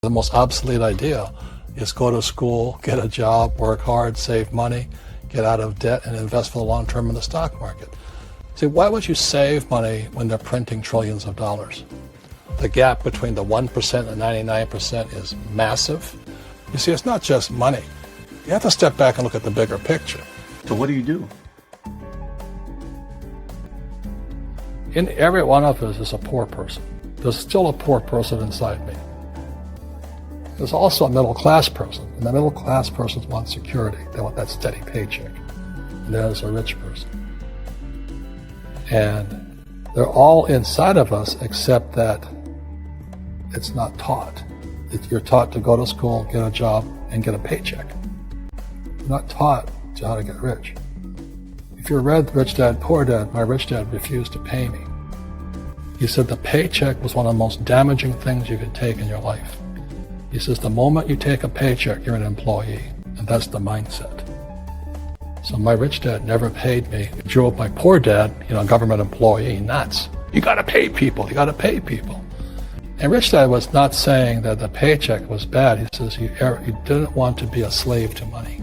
The most obsolete idea is go to school, get a job, work hard, save money, get out of debt, and invest for the long term in the stock market. See, why would you save money when they're printing trillions of dollars? The gap between the 1% and 99% is massive. You see, it's not just money. You have to step back and look at the bigger picture. So what do you do? In every one of us is a poor person. There's still a poor person inside me. There's also a middle class person, and the middle class person wants security. They want that steady paycheck. And there's a rich person. And they're all inside of us, except that it's not taught. You're taught to go to school, get a job, and get a paycheck. You're not taught how to get rich. If you read Rich Dad, Poor Dad, my rich dad refused to pay me. He said the paycheck was one of the most damaging things you could take in your life. He says the moment you take a paycheck, you're an employee, and that's the mindset. So my rich dad never paid me. He drove my poor dad, government employee, nuts. You gotta pay people, you gotta pay people. And Rich Dad was not saying that the paycheck was bad. He says you didn't want to be a slave to money.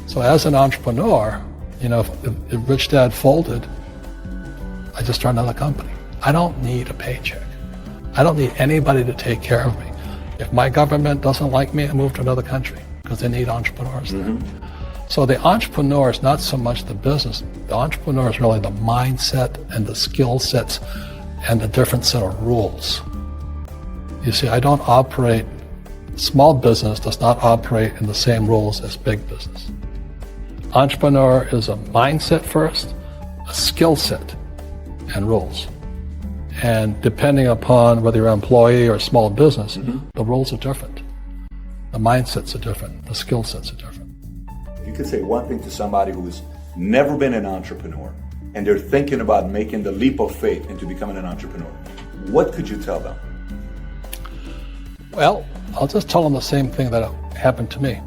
So as an entrepreneur, if Rich Dad folded, I just started another company. I don't need a paycheck. I don't need anybody to take care of me. If my government doesn't like me, I move to another country because they need entrepreneurs there. So the entrepreneur is not so much the business. The entrepreneur is really the mindset and the skill sets and the different set of rules. You see, I don't operate, small business does not operate in the same rules as big business. Entrepreneur is a mindset first, a skill set, and rules. And depending upon whether you're an employee or a small business, the rules are different. The mindsets are different. The skill sets are different. If you could say one thing to somebody who's never been an entrepreneur and they're thinking about making the leap of faith into becoming an entrepreneur, what could you tell them? Well, I'll just tell them the same thing that happened to me.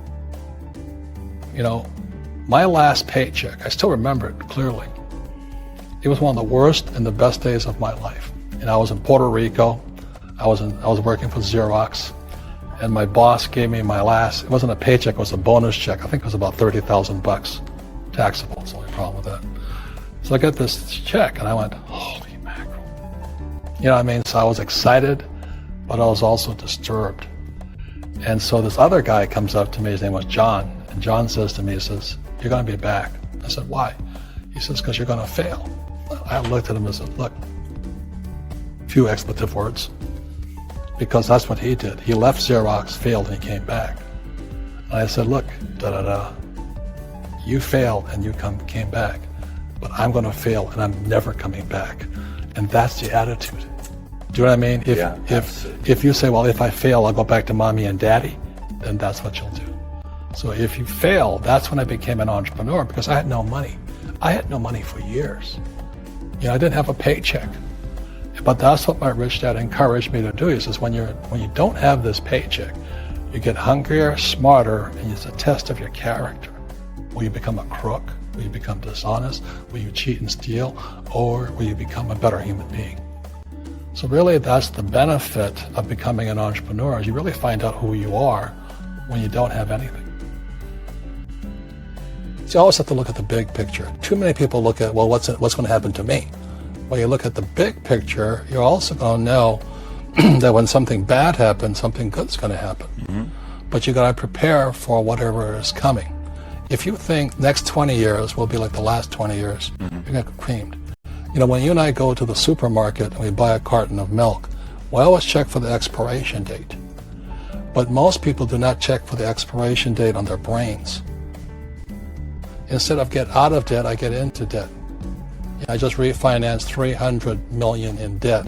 My last paycheck, I still remember it clearly. It was one of the worst and the best days of my life. And I was in Puerto Rico. I was working for Xerox, and my boss gave me my last. It wasn't a paycheck; it was a bonus check. I think it was about $30,000, taxable. That's the only problem with that. So I got this check, and I went, "Holy mackerel!" You know what I mean? So I was excited, but I was also disturbed. And so this other guy comes up to me. His name was John, and John says to me, he says, "You're going to be back." I said, "Why?" He says, "Because you're going to fail." I looked at him and said, "Look," few expletive words, because that's what he did. He left Xerox, failed, and he came back. And I said, "Look, you failed and you came back, but I'm going to fail and I'm never coming back." And that's the attitude. Do you know what I mean? If you say, "Well, if I fail, I'll go back to mommy and daddy," then that's what you'll do. So if you fail, that's when I became an entrepreneur, because I had no money. I had no money for years. I didn't have a paycheck. But that's what my rich dad encouraged me to do. He says, when you don't have this paycheck, you get hungrier, smarter, and it's a test of your character. Will you become a crook? Will you become dishonest? Will you cheat and steal? Or will you become a better human being? So really, that's the benefit of becoming an entrepreneur, is you really find out who you are when you don't have anything. So you always have to look at the big picture. Too many people look at, well, what's going to happen to me? When you look at the big picture, you're also going to know that when something bad happens, something good's going to happen. But you got to prepare for whatever is coming. If you think next 20 years will be like the last 20 years, you're going to get creamed. When you and I go to the supermarket and we buy a carton of milk, we always check for the expiration date. But most people do not check for the expiration date on their brains. Instead of get out of debt, I get into debt. I just refinanced $300 million in debt.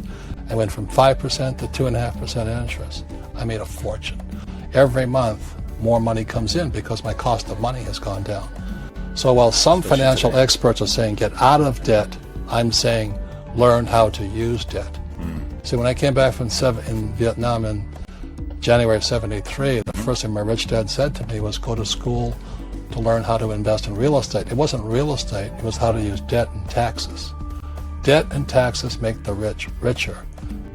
I went from 5% to 2.5% interest. I made a fortune. Every month, more money comes in because my cost of money has gone down. So while some financial experts are saying get out of debt, I'm saying learn how to use debt. See, when I came back from in Vietnam in January of '73, the first thing my rich dad said to me was go to school to learn how to invest in real estate. It wasn't real estate, it was how to use debt and taxes. Debt and taxes make the rich richer.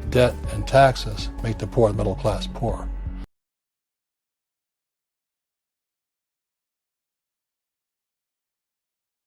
Debt and taxes make the poor and middle class poor.